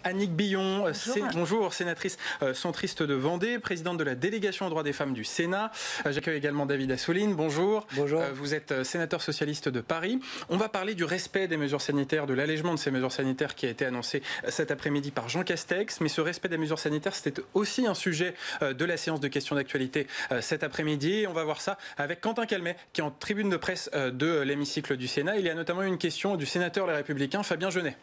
Annick Billon, Bonjour. Sénatrice centriste de Vendée, présidente de la délégation aux droits des femmes du Sénat. J'accueille également David Assouline, bonjour. Bonjour. Vous êtes sénateur socialiste de Paris. On va parler du respect des mesures sanitaires, de l'allègement de ces mesures sanitaires qui a été annoncé cet après-midi par Jean Castex. Mais ce respect des mesures sanitaires, c'était aussi un sujet de la séance de questions d'actualité cet après-midi. On va voir ça avec Quentin Calmet, qui est en tribune de presse de l'hémicycle du Sénat. Il y a notamment une question du sénateur Les Républicains, Fabien Genet.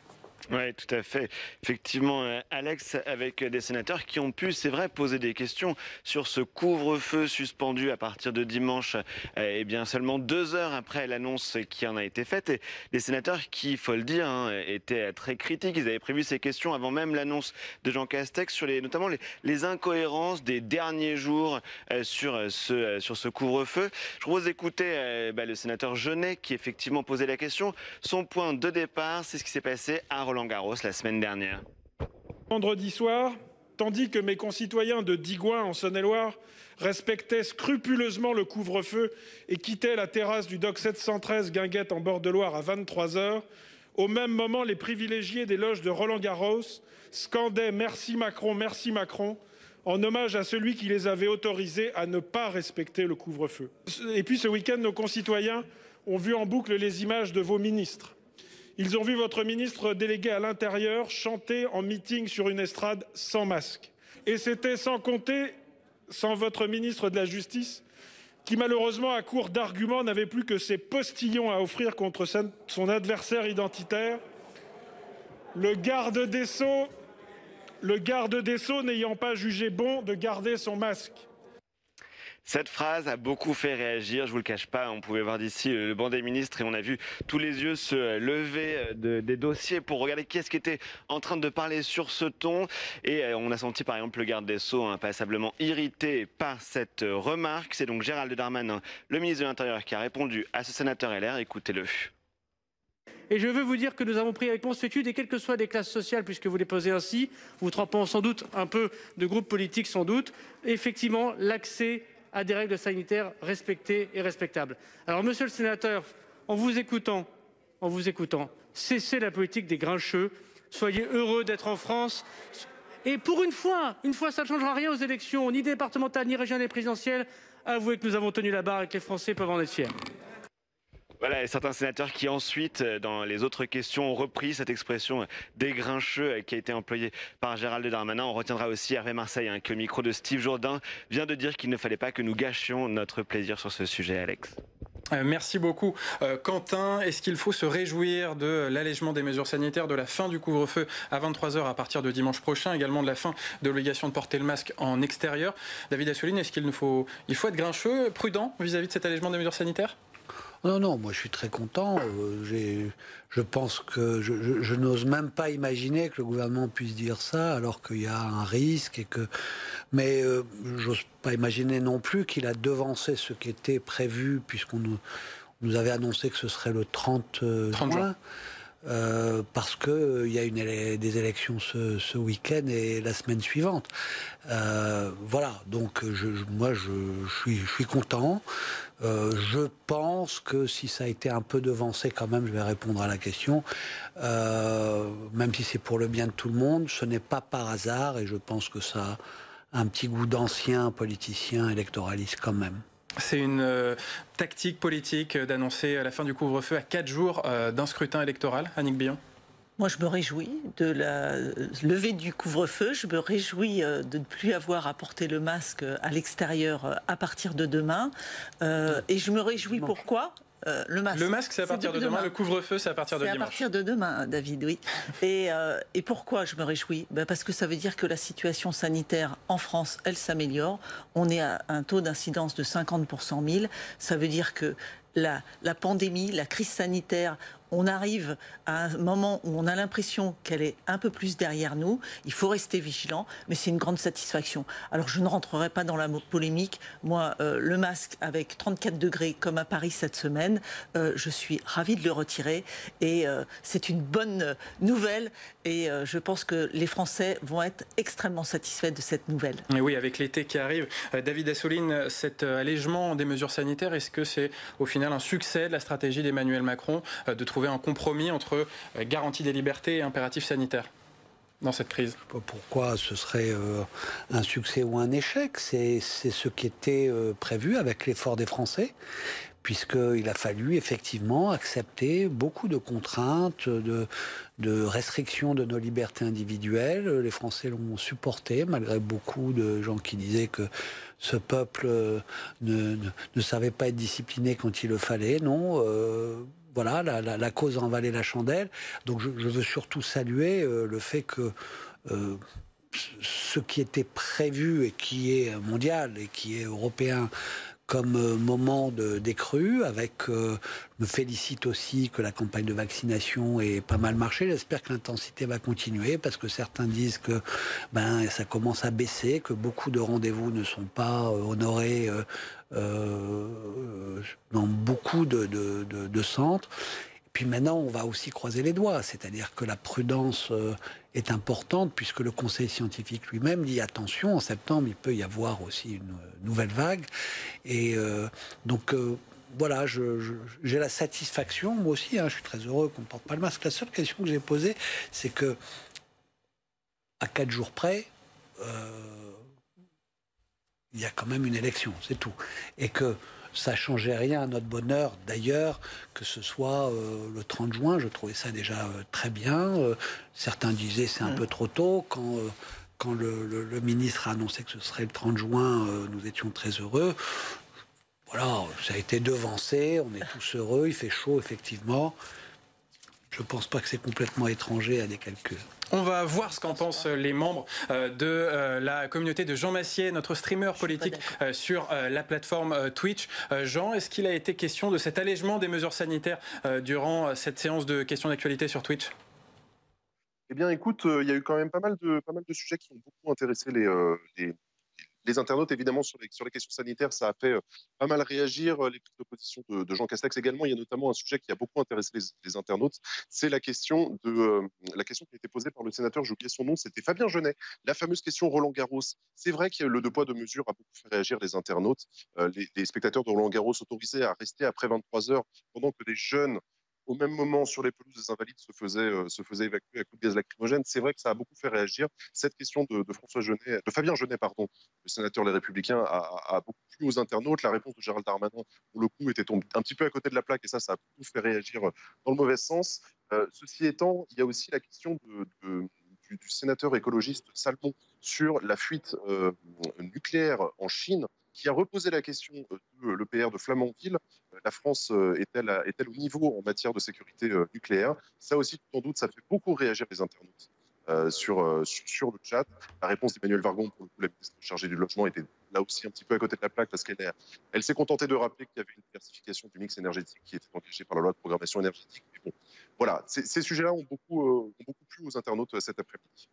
Oui, tout à fait. Effectivement, Alex, avec des sénateurs qui ont pu, c'est vrai, poser des questions sur ce couvre-feu suspendu à partir de dimanche, et bien seulement 2 heures après l'annonce qui en a été faite. Et des sénateurs qui, il faut le dire, étaient très critiques. Ils avaient prévu ces questions avant même l'annonce de Jean Castex sur notamment les incohérences des derniers jours sur ce couvre-feu. Je propose d'écouter le sénateur Genet qui effectivement posait la question. Son point de départ, c'est ce qui s'est passé à Roland-Garros la semaine dernière. Vendredi soir, tandis que mes concitoyens de Digoin en Saône-et-Loire respectaient scrupuleusement le couvre-feu et quittaient la terrasse du Dock 713 Guinguette en bord de Loire à 23 h, au même moment, les privilégiés des loges de Roland-Garros scandaient « Merci Macron » en hommage à celui qui les avait autorisés à ne pas respecter le couvre-feu. Et puis ce week-end, nos concitoyens ont vu en boucle les images de vos ministres. Ils ont vu votre ministre délégué à l'Intérieur chanter en meeting sur une estrade sans masque. Et c'était sans compter sans votre ministre de la Justice, qui malheureusement, à court d'arguments, n'avait plus que ses postillons à offrir contre son adversaire identitaire. Le garde des Sceaux n'ayant pas jugé bon de garder son masque. Cette phrase a beaucoup fait réagir, je vous le cache pas, on pouvait voir d'ici le banc des ministres et on a vu tous les yeux se lever des dossiers pour regarder qui est-ce qui était en train de parler sur ce ton. Et on a senti par exemple le garde des Sceaux passablement irrité par cette remarque. C'est donc Gérald Darmanin, le ministre de l'Intérieur, qui a répondu à ce sénateur LR. Écoutez-le. Et je veux vous dire que nous avons pris avec consuétude, et quelles que soient les classes sociales, puisque vous les posez ainsi, vous trempant sans doute un peu de groupes politiques sans doute, effectivement l'accès à des règles sanitaires respectées et respectables. Alors, monsieur le sénateur, en vous écoutant, cessez la politique des grincheux, soyez heureux d'être en France. Et pour une fois, ça ne changera rien aux élections, ni départementales, ni régionales, ni présidentielles. Avouez que nous avons tenu la barre et que les Français peuvent en être fiers. Voilà, et certains sénateurs qui ensuite, dans les autres questions, ont repris cette expression des grincheux qui a été employée par Gérald Darmanin. On retiendra aussi Hervé Marseille, qui au micro de Steve Jourdain vient de dire qu'il ne fallait pas que nous gâchions notre plaisir sur ce sujet, Alex. Merci beaucoup. Quentin, est-ce qu'il faut se réjouir de l'allègement des mesures sanitaires, de la fin du couvre-feu à 23 h à partir de dimanche prochain, également de la fin de l'obligation de porter le masque en extérieur? David Assouline, est-ce qu'il faut être grincheux, prudent vis-à-vis de cet allègement des mesures sanitaires? Non, moi je suis très content. Je pense que je n'ose même pas imaginer que le gouvernement puisse dire ça alors qu'il y a un risque mais j'ose pas imaginer non plus qu'il a devancé ce qui était prévu puisqu'on nous avait annoncé que ce serait le 30 juin. Parce qu'il y a des élections ce week-end et la semaine suivante. Voilà, donc moi je suis content. Je pense que si ça a été un peu devancé quand même, je vais répondre à la question, même si c'est pour le bien de tout le monde, ce n'est pas par hasard et je pense que ça a un petit goût d'ancien politicien électoraliste quand même. C'est une tactique politique d'annoncer la fin du couvre-feu à 4 jours d'un scrutin électoral, Annick Billon? Moi, je me réjouis de la levée du couvre-feu. Je me réjouis de ne plus avoir à porter le masque à l'extérieur à partir de demain. Et je me réjouis pourquoi le masque, c'est à partir de demain. Le couvre-feu, c'est à partir de dimanche. C'est à partir de demain, David, oui. Et pourquoi je me réjouis? Parce que ça veut dire que la situation sanitaire en France, elle s'améliore. On est à un taux d'incidence de 50 pour 100 000. Ça veut dire que la pandémie, la crise sanitaire, on arrive à un moment où on a l'impression qu'elle est un peu plus derrière nous. Il faut rester vigilant, mais c'est une grande satisfaction. Alors, je ne rentrerai pas dans la polémique. Moi, le masque avec 34 degrés, comme à Paris cette semaine, je suis ravie de le retirer. Et c'est une bonne nouvelle. Et je pense que les Français vont être extrêmement satisfaits de cette nouvelle. Et oui, avec l'été qui arrive. David Assouline, cet allègement des mesures sanitaires, est-ce que c'est au final un succès de la stratégie d'Emmanuel Macron de trouver un compromis entre garantie des libertés et impératif sanitaire? dans cette crise. Pourquoi ce serait un succès ou un échec? C'est ce qui était prévu avec l'effort des Français, puisqu'il a fallu effectivement accepter beaucoup de contraintes, de restrictions de nos libertés individuelles. Les Français l'ont supporté, malgré beaucoup de gens qui disaient que ce peuple ne savait pas être discipliné quand il le fallait. Non, voilà, la cause en valait la chandelle. Donc je veux surtout saluer le fait que ce qui était prévu et qui est mondial et qui est européen comme moment de décrue, je me félicite aussi que la campagne de vaccination ait pas mal marché. J'espère que l'intensité va continuer, parce que certains disent que ça commence à baisser, que beaucoup de rendez-vous ne sont pas honorés dans beaucoup de centres. Puis maintenant, on va aussi croiser les doigts, c'est-à-dire que la prudence est importante, puisque le Conseil scientifique lui-même dit attention, en septembre, il peut y avoir aussi une nouvelle vague. Et donc, voilà, j'ai la satisfaction, moi aussi, je suis très heureux qu'on ne porte pas le masque. La seule question que j'ai posée, c'est que, à 4 jours près, il y a quand même une élection, c'est tout. Et que ça changeait rien à notre bonheur, d'ailleurs, que ce soit le 30 juin, je trouvais ça déjà très bien. Certains disaient c'est un peu trop tôt. Quand le ministre a annoncé que ce serait le 30 juin, nous étions très heureux. Voilà, ça a été devancé, on est tous heureux, il fait chaud, effectivement. Je ne pense pas que c'est complètement étranger à des calculs. On va voir ce qu'en pensent les membres de la communauté de Jean Massier, notre streamer politique sur la plateforme Twitch. Jean, est-ce qu'il a été question de cet allègement des mesures sanitaires durant cette séance de questions d'actualité sur Twitch? Eh bien, écoute, il y a eu quand même pas mal de sujets qui ont beaucoup intéressé les internautes. Évidemment, sur les questions sanitaires, ça a fait pas mal réagir les prises de position de Jean Castex également. Il y a notamment un sujet qui a beaucoup intéressé les internautes, c'est la question qui a été posée par le sénateur, j'ai oublié son nom, c'était Fabien Genet, la fameuse question Roland-Garros. C'est vrai que le deux poids, deux mesures a beaucoup fait réagir les internautes. Les spectateurs de Roland-Garros autorisés à rester après 23 heures, pendant que des jeunes, au même moment, sur les pelouses des Invalides, se faisaient évacuer à coups de gaz lacrymogène. C'est vrai que ça a beaucoup fait réagir. Cette question de Fabien Genet, pardon, le sénateur Les Républicains, a beaucoup plu aux internautes. La réponse de Gérald Darmanin, pour le coup, était tombée un petit peu à côté de la plaque, et ça a beaucoup fait réagir dans le mauvais sens. Ceci étant, il y a aussi la question du sénateur écologiste Salmon sur la fuite nucléaire en Chine, qui a reposé la question de l'EPR de Flamanville. La France est-elle au niveau en matière de sécurité nucléaire? Ça aussi, sans doute, ça fait beaucoup réagir les internautes sur le chat. La réponse d'Emmanuel Vargon, pour le coup, la ministre chargée du logement, était là aussi un petit peu à côté de la plaque, parce qu'elle s'est contentée de rappeler qu'il y avait une diversification du mix énergétique qui était engagée par la loi de programmation énergétique. Mais bon, voilà, ces sujets-là ont beaucoup plu aux internautes cet après-midi.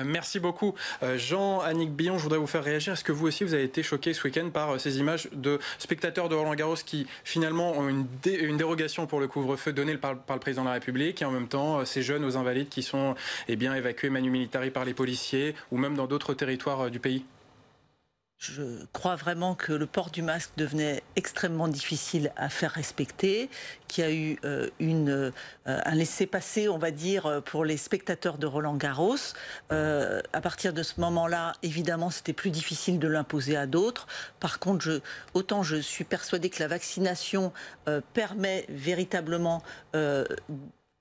Merci beaucoup. Jean-Annick Billon, je voudrais vous faire réagir. Est-ce que vous aussi, vous avez été choqué ce week-end par ces images de spectateurs de Roland-Garros qui, finalement, ont une dérogation pour le couvre-feu donnée par le président de la République, et en même temps, ces jeunes aux Invalides qui sont évacués manu militari par les policiers, ou même dans d'autres territoires du pays? Je crois vraiment que le port du masque devenait extrêmement difficile à faire respecter, qu'il y a eu un laissez-passer, on va dire, pour les spectateurs de Roland-Garros. À partir de ce moment-là, évidemment, c'était plus difficile de l'imposer à d'autres. Par contre, autant je suis persuadée que la vaccination permet véritablement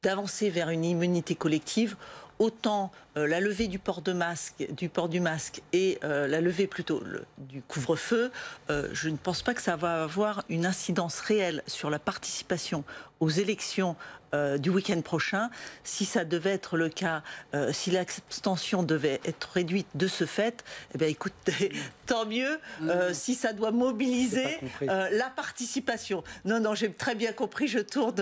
d'avancer vers une immunité collective, autant la levée du port du masque et la levée plutôt du couvre-feu, je ne pense pas que ça va avoir une incidence réelle sur la participation aux élections du week-end prochain. Si ça devait être le cas, si l'abstention devait être réduite de ce fait, eh bien, écoutez, tant mieux. Si ça doit mobiliser la participation. Non, j'ai très bien compris. Je tourne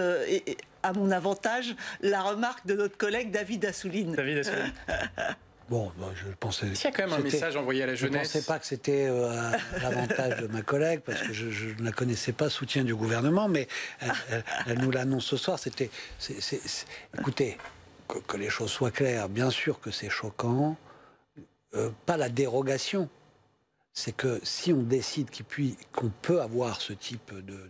à mon avantage la remarque de notre collègue David Assouline. Bon, je pensais. Il y a quand même un message envoyé à la jeunesse. Je ne pensais pas que c'était à l'avantage de ma collègue, parce que je ne la connaissais pas, soutien du gouvernement, mais elle nous l'annonce ce soir. Écoutez, que les choses soient claires, bien sûr que c'est choquant. Pas la dérogation. C'est que si on décide qu'on peut avoir ce type de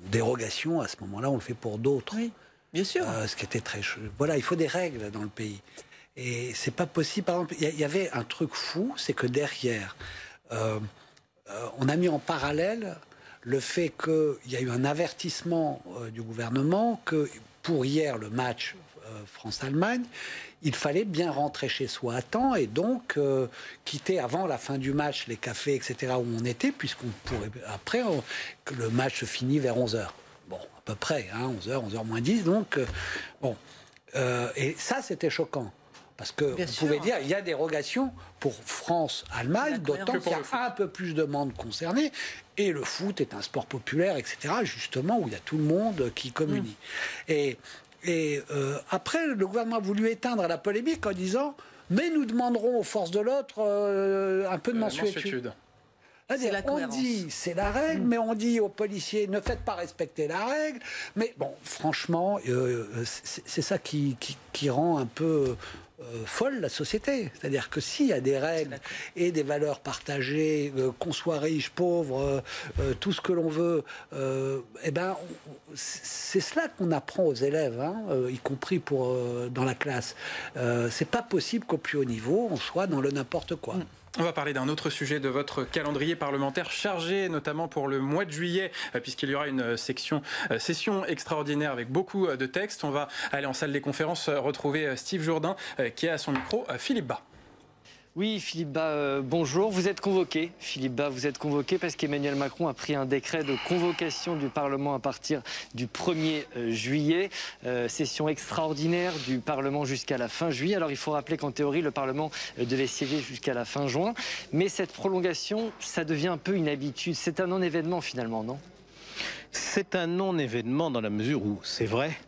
dérogation, à ce moment-là, on le fait pour d'autres. Oui. Bien sûr. Ce qui était très... Voilà, il faut des règles dans le pays. Et c'est pas possible. Par exemple, il y avait un truc fou, c'est que derrière, on a mis en parallèle le fait qu'il y a eu un avertissement du gouvernement que pour hier, le match France-Allemagne, il fallait bien rentrer chez soi à temps et donc quitter avant la fin du match les cafés, etc., où on était, puisqu'on pourrait... Après, que le match se finit vers 11h. Bon, à peu près, hein, 11h, 11h moins 10, donc... bon. Et ça, c'était choquant. Parce que Bien vous sûr. pouvez dire, il y a dérogation pour France-Allemagne, d'autant qu'il y a un peu plus de monde concerné. Et le foot est un sport populaire, etc., justement, où il y a tout le monde qui communie. Et après, le gouvernement a voulu éteindre la polémique en disant « Mais nous demanderons aux forces de l'autre un peu de mansuétude ». On dit c'est la règle, mais on dit aux policiers ne faites pas respecter la règle. Mais bon, franchement, c'est ça qui rend un peu folle la société. C'est-à-dire que s'il y a des règles et des valeurs partagées, qu'on soit riche, pauvre, tout ce que l'on veut, eh ben, c'est cela qu'on apprend aux élèves, hein, y compris dans la classe. C'est pas possible qu'au plus haut niveau, on soit dans le n'importe quoi. On va parler d'un autre sujet de votre calendrier parlementaire chargé, notamment pour le mois de juillet, puisqu'il y aura une session extraordinaire avec beaucoup de textes. On va aller en salle des conférences retrouver Steve Jourdain, qui a à son micro Philippe Bas. Oui, Philippe Bas, bonjour. Vous êtes convoqué, Philippe Bas, vous êtes convoqué parce qu'Emmanuel Macron a pris un décret de convocation du Parlement à partir du 1er juillet. Session extraordinaire du Parlement jusqu'à la fin juillet. Alors il faut rappeler qu'en théorie, le Parlement devait siéger jusqu'à la fin juin. Mais cette prolongation, ça devient un peu une habitude. C'est un non-événement finalement, non? C'est un non-événement dans la mesure où, c'est vrai,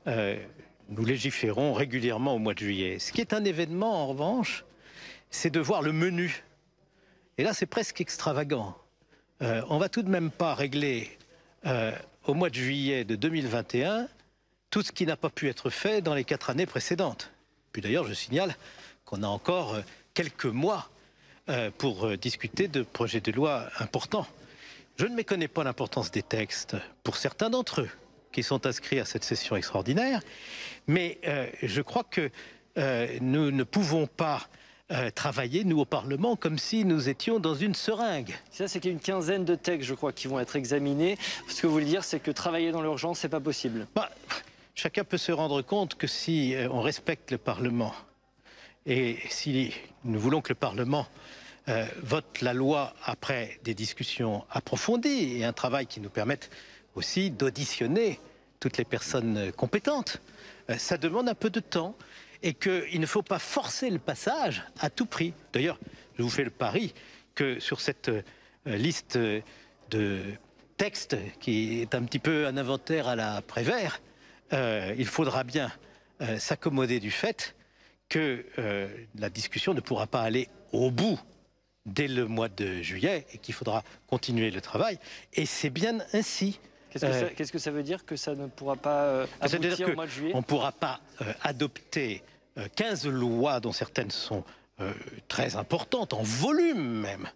nous légiférons régulièrement au mois de juillet. Ce qui est un événement, en revanche, c'est de voir le menu. Et là, c'est presque extravagant. On va tout de même pas régler au mois de juillet de 2021 tout ce qui n'a pas pu être fait dans les 4 années précédentes. Puis d'ailleurs, je signale qu'on a encore quelques mois pour discuter de projets de loi importants. Je ne méconnais pas l'importance des textes pour certains d'entre eux qui sont inscrits à cette session extraordinaire, mais je crois que nous ne pouvons pas travailler, nous, au Parlement, comme si nous étions dans une seringue. Ça, c'est qu'il y a une quinzaine de textes, je crois, qui vont être examinés. Ce que vous voulez dire, c'est que travailler dans l'urgence, c'est pas possible. Chacun peut se rendre compte que si on respecte le Parlement et si nous voulons que le Parlement vote la loi après des discussions approfondies et un travail qui nous permette aussi d'auditionner toutes les personnes compétentes, ça demande un peu de temps. Et qu'il ne faut pas forcer le passage à tout prix. D'ailleurs, je vous fais le pari que sur cette liste de textes, qui est un petit peu un inventaire à la Prévert, il faudra bien s'accommoder du fait que la discussion ne pourra pas aller au bout dès le mois de juillet et qu'il faudra continuer le travail. Et c'est bien ainsi. Qu'est-ce que ça veut dire que ça ne pourra pas aboutir au mois de juillet? On ne pourra pas adopter 15 lois dont certaines sont très importantes, en volume même,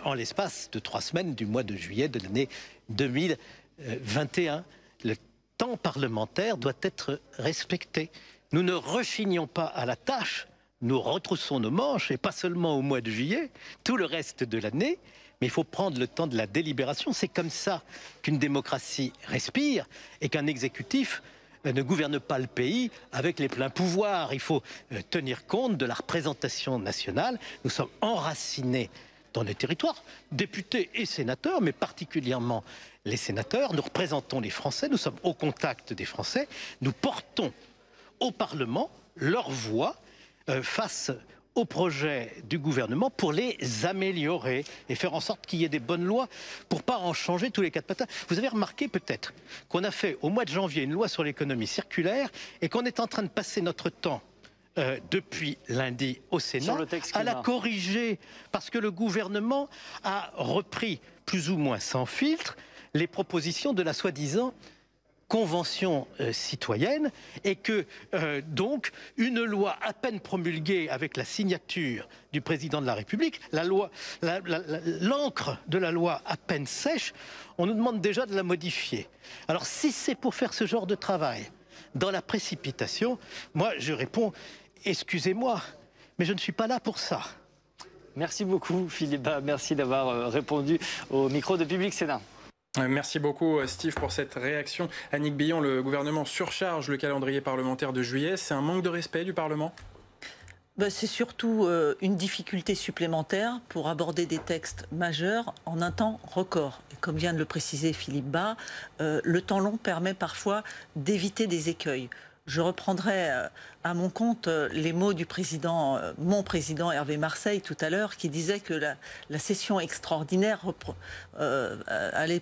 en l'espace de 3 semaines du mois de juillet de l'année 2021. Le temps parlementaire doit être respecté. Nous ne rechignons pas à la tâche, nous retroussons nos manches, et pas seulement au mois de juillet, tout le reste de l'année. Mais il faut prendre le temps de la délibération. C'est comme ça qu'une démocratie respire et qu'un exécutif ne gouverne pas le pays avec les pleins pouvoirs. Il faut tenir compte de la représentation nationale. Nous sommes enracinés dans nos territoires, députés et sénateurs, mais particulièrement les sénateurs. Nous représentons les Français, nous sommes au contact des Français. Nous portons au Parlement leur voix face au projet du gouvernement pour les améliorer et faire en sorte qu'il y ait des bonnes lois pour ne pas en changer tous les 4 matins. Vous avez remarqué peut-être qu'on a fait au mois de janvier une loi sur l'économie circulaire et qu'on est en train de passer notre temps depuis lundi au Sénat à la corriger parce que le gouvernement a repris plus ou moins sans filtre les propositions de la soi-disant convention citoyenne et que donc une loi à peine promulguée avec la signature du président de la République, l'encre de la loi à peine sèche, on nous demande déjà de la modifier. Alors si c'est pour faire ce genre de travail dans la précipitation, moi je réponds excusez-moi, mais je ne suis pas là pour ça. Merci beaucoup Philippe Bas, merci d'avoir répondu au micro de Public Sénat. Merci beaucoup Steve pour cette réaction. Annick Billon, le gouvernement surcharge le calendrier parlementaire de juillet. C'est un manque de respect du Parlement ? C'est surtout une difficulté supplémentaire pour aborder des textes majeurs en un temps record. Et comme vient de le préciser Philippe Bas, le temps long permet parfois d'éviter des écueils. Je reprendrai à mon compte les mots du président, mon président Hervé Marseille tout à l'heure, qui disait que la session extraordinaire allait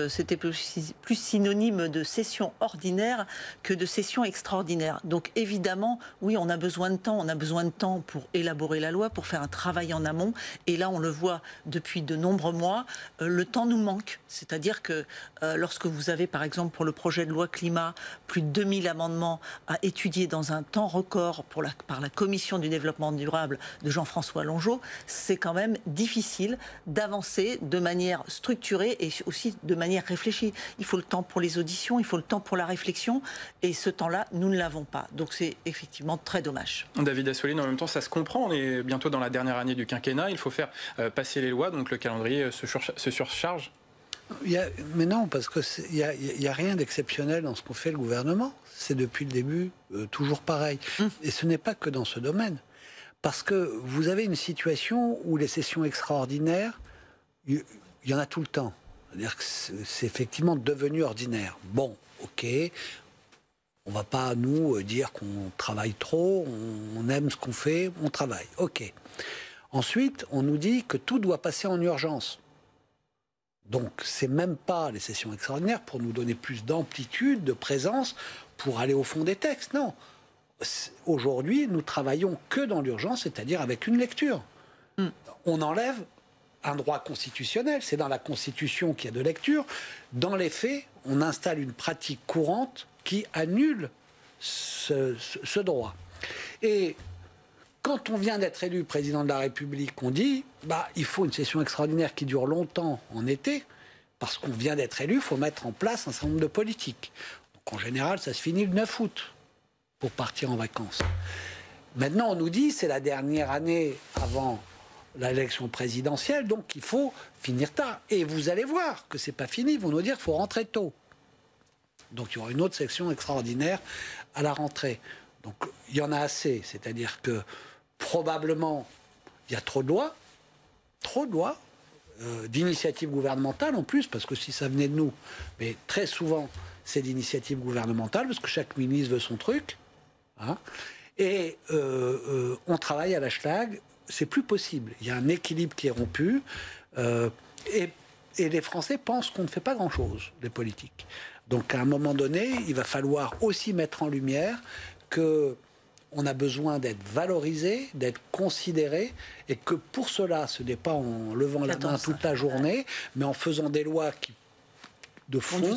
c'était plus synonyme de session ordinaire que de session extraordinaire. Donc évidemment, oui, on a besoin de temps pour élaborer la loi, pour faire un travail en amont. Et là, on le voit depuis de nombreux mois, le temps nous manque. C'est-à-dire que lorsque vous avez, par exemple, pour le projet de loi climat, plus de 2000 amendements à étudier dans un temps record par la Commission du développement durable de Jean-François Longeot, c'est quand même difficile d'avancer de manière structurée et aussi de manière réfléchie. Il faut le temps pour les auditions, il faut le temps pour la réflexion, et ce temps-là, nous ne l'avons pas. Donc c'est effectivement très dommage. David Assouline, en même temps, ça se comprend. On est bientôt dans la dernière année du quinquennat. Il faut faire passer les lois, donc le calendrier se surcharge. Mais non, parce qu'il n'y a rien d'exceptionnel dans ce qu'on fait le gouvernement. C'est depuis le début toujours pareil. Et ce n'est pas que dans ce domaine. Parce que vous avez une situation où les sessions extraordinaires, il y en a tout le temps. C'est-à-dire que c'est effectivement devenu ordinaire. Bon, ok, on ne va pas nous dire qu'on travaille trop, on aime ce qu'on fait, on travaille. Ok. Ensuite, on nous dit que tout doit passer en urgence. Donc, c'est même pas les sessions extraordinaires pour nous donner plus d'amplitude, de présence, pour aller au fond des textes. Non. Aujourd'hui, nous travaillons que dans l'urgence, c'est-à-dire avec une lecture. On enlève un droit constitutionnel. C'est dans la Constitution qu'il y a de lecture. Dans les faits, on installe une pratique courante qui annule ce droit. Et quand on vient d'être élu président de la République, on dit il faut une session extraordinaire qui dure longtemps en été, parce qu'on vient d'être élu, il faut mettre en place un certain nombre de politiques. Donc en général, ça se finit le 9 août pour partir en vacances. Maintenant, on nous dit c'est la dernière année avant l'élection présidentielle, donc il faut finir tard. Et vous allez voir que c'est pas fini, ils vont nous dire qu'il faut rentrer tôt. Donc il y aura une autre session extraordinaire à la rentrée. Donc il y en a assez, c'est-à-dire que probablement il y a trop de lois, d'initiatives gouvernementales en plus, parce que si ça venait de nous, mais très souvent c'est d'initiatives gouvernementales, parce que chaque ministre veut son truc, hein, et on travaille à l'hashtag, c'est plus possible. Il y a un équilibre qui est rompu, et les Français pensent qu'on ne fait pas grand-chose, les politiques. Donc à un moment donné, il va falloir aussi mettre en lumière qu'on a besoin d'être valorisé, d'être considéré, et que pour cela, ce n'est pas en levant la main toute la journée, mais en faisant des lois de fond,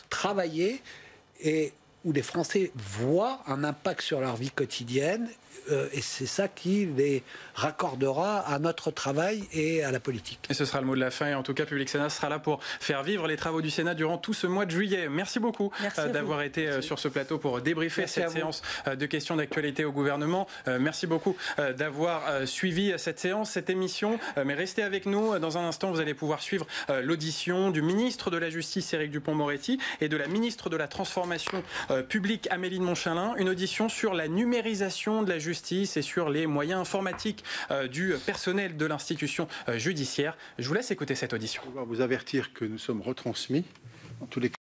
travailler, et où les Français voient un impact sur leur vie quotidienne, et c'est ça qui les raccordera à notre travail et à la politique. Et ce sera le mot de la fin, et en tout cas, Public Sénat sera là pour faire vivre les travaux du Sénat durant tout ce mois de juillet. Merci beaucoup d'avoir été sur ce plateau pour débriefer cette séance de questions d'actualité au gouvernement. Merci beaucoup d'avoir suivi cette séance, cette émission. Mais restez avec nous. Dans un instant, vous allez pouvoir suivre l'audition du ministre de la Justice, Éric Dupond-Moretti, et de la ministre de la Transformation publique, Amélie de Montchalin. Une audition sur la numérisation de la justice et sur les moyens informatiques du personnel de l'institution judiciaire. Je vous laisse écouter cette audition. Je vais vous avertir que nous sommes retransmis dans tous les